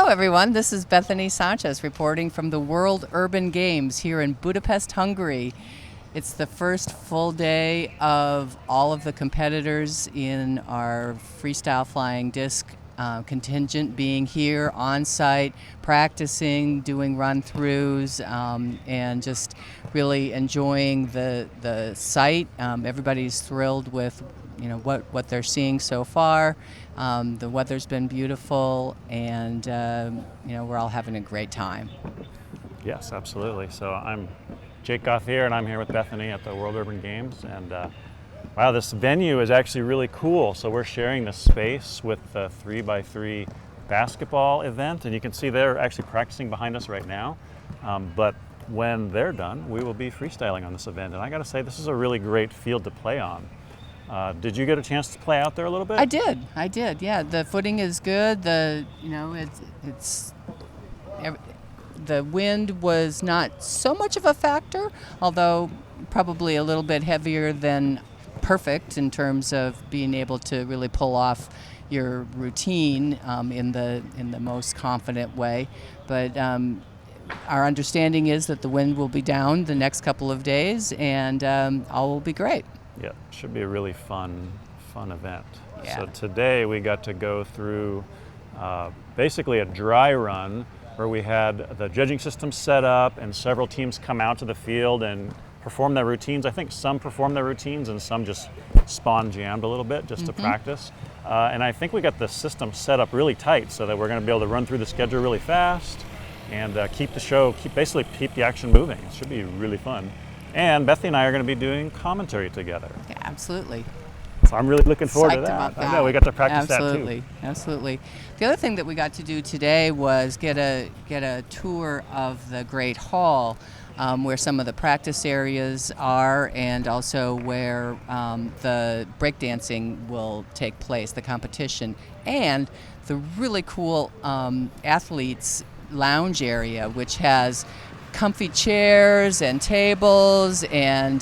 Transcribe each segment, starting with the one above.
Hello, everyone. This is Bethany Sanchez reporting from the World Urban Games here in Budapest, Hungary. It's the first full day of all of the competitors in our freestyle flying disc contingent being here on site, practicing, doing run-throughs, and just really enjoying the site. Everybody's thrilled with what they're seeing so far. The weather's been beautiful, and we're all having a great time. Yes, absolutely. So I'm Jake Gauthier, and I'm here with Bethany at the World Urban Games. And wow, this venue is actually really cool. So we're sharing this space with the 3x3 basketball event, and you can see they're actually practicing behind us right now. But when they're done, we will be freestyling on this event. And I got to say, this is a really great field to play on. Did you get a chance to play out there a little bit? I did. Yeah, the footing is good. The wind was not so much of a factor, although probably a little bit heavier than perfect in terms of being able to really pull off your routine in the most confident way. But our understanding is that the wind will be down the next couple of days, and all will be great. Yeah, should be a really fun event. Yeah. So today we got to go through basically a dry run where we had the judging system set up and several teams come out to the field and perform their routines. I think some performed their routines and some just spawn jammed a little bit just to practice. And I think we got the system set up really tight so that we're going to be able to run through the schedule really fast and keep the action moving. It should be really fun. And Bethany and I are going to be doing commentary together. Yeah, absolutely. So I'm really looking forward to Psyched that. about that. I know, we got to practice Absolutely. that too. Absolutely. The other thing that we got to do today was get a tour of the Great Hall, where some of the practice areas are, and also where the breakdancing will take place, the competition, and the really cool athletes lounge area, which has comfy chairs and tables and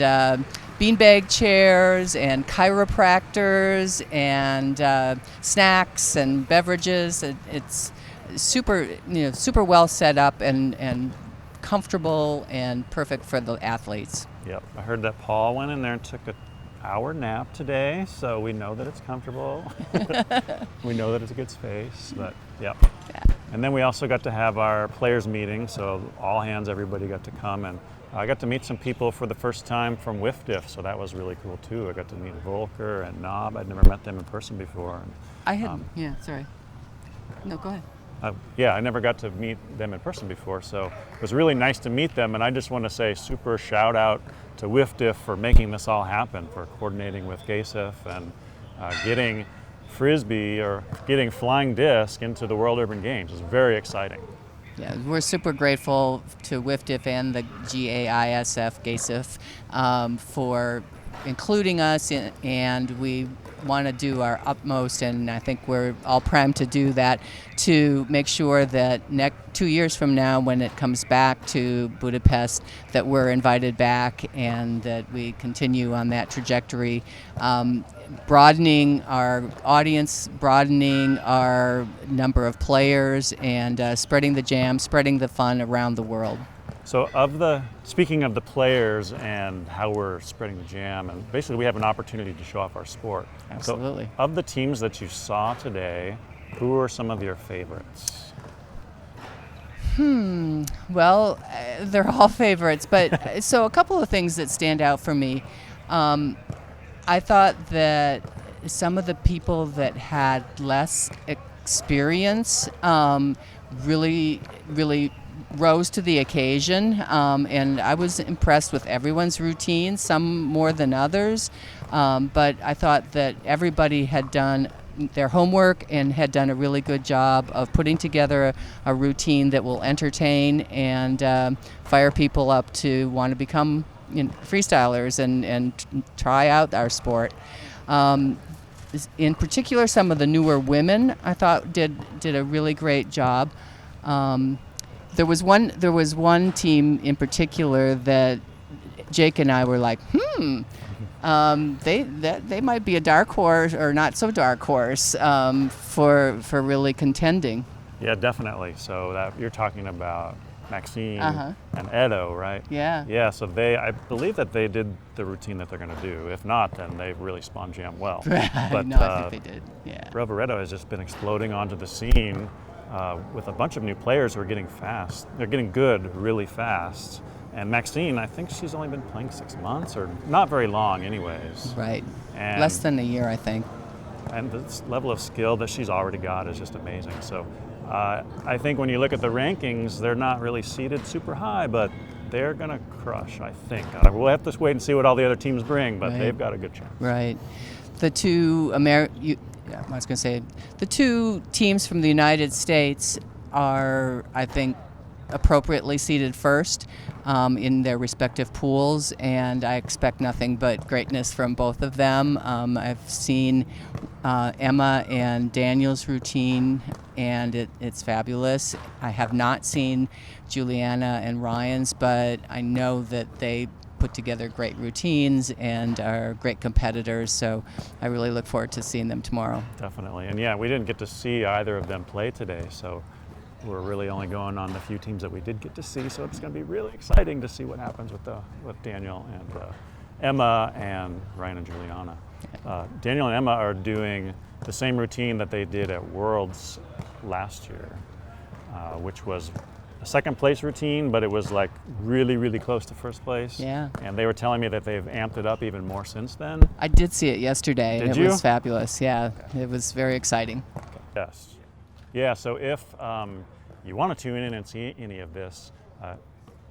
beanbag chairs and chiropractors and snacks and beverages. It's super well set up and comfortable and perfect for the athletes. Yep, I heard that Paul went in there and took an hour nap today, so we know that it's comfortable. We know that it's a good space, but yep. Yeah. And then we also got to have our players meeting, so all hands, everybody got to come, and I got to meet some people for the first time from WIFDIF, so that was really cool too. I got to meet Volker and Knob. I'd never met them in person before. I had, sorry. No, go ahead. I never got to meet them in person before, so it was really nice to meet them, and I just want to say super shout out to WIFDIF for making this all happen, for coordinating with GASIF and getting Frisbee or getting flying disc into the World Urban Games. It's very exciting. Yeah, we're super grateful to WIFDIF and the GASF for including us, and we want to do our utmost, and I think we're all primed to do that, to make sure that 2 years from now, when it comes back to Budapest, that we're invited back and that we continue on that trajectory, broadening our audience, broadening our number of players, and spreading the jam, spreading the fun around the world. So speaking of the players and how we're spreading the jam, and basically we have an opportunity to show off our sport. Absolutely. So of the teams that you saw today, who are some of your favorites? Well, they're all favorites, but so a couple of things that stand out for me. I thought that some of the people that had less experience really rose to the occasion, and I was impressed with everyone's routine, some more than others, but I thought that everybody had done their homework and had done a really good job of putting together a routine that will entertain and fire people up to want to become freestylers and try out our sport. In particular, some of the newer women I thought did a really great job. There was one team in particular that Jake and I were like, they might be a dark horse or not so dark horse for really contending. Yeah, definitely. So that you're talking about Maxine Uh-huh. and Edo, right? Yeah. Yeah, so I believe that they did the routine that they're going to do. If not, then they really spawn jam well. But No, I think they did. Yeah. Rovereto has just been exploding onto the scene with a bunch of new players who are getting fast. They're getting good really fast. And Maxine, I think she's only been playing 6 months, or not very long anyways. Right. And Less than a year, I think. and this level of skill that she's already got is just amazing. So I think when you look at the rankings, they're not really seated super high, but they're going to crush, I think. We'll have to wait and see what all the other teams bring, but Right. they've got a good chance. Right. The two I was going to say, the two teams from the United States are, I think, appropriately seated first in their respective pools, and I expect nothing but greatness from both of them. I've seen Emma and Daniel's routine, and it's fabulous. I have not seen Juliana and Ryan's, but I know that they put together great routines and are great competitors, so I really look forward to seeing them tomorrow. Definitely. And yeah, we didn't get to see either of them play today, so we're really only going on the few teams that we did get to see, so it's going to be really exciting to see what happens with Daniel and Emma and Ryan and Juliana. Daniel and Emma are doing the same routine that they did at Worlds last year, which was a second place routine, but it was like really, really close to first place. Yeah. And they were telling me that they've amped it up even more since then. I did see it yesterday, and Did it you? was fabulous. Yeah, it was very exciting. Yes. Yeah, so if you want to tune in and see any of this,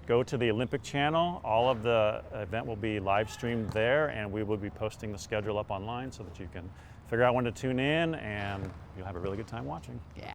go to the Olympic channel. All of the event will be live streamed there, and we will be posting the schedule up online so that you can figure out when to tune in, and you'll have a really good time watching. Yeah.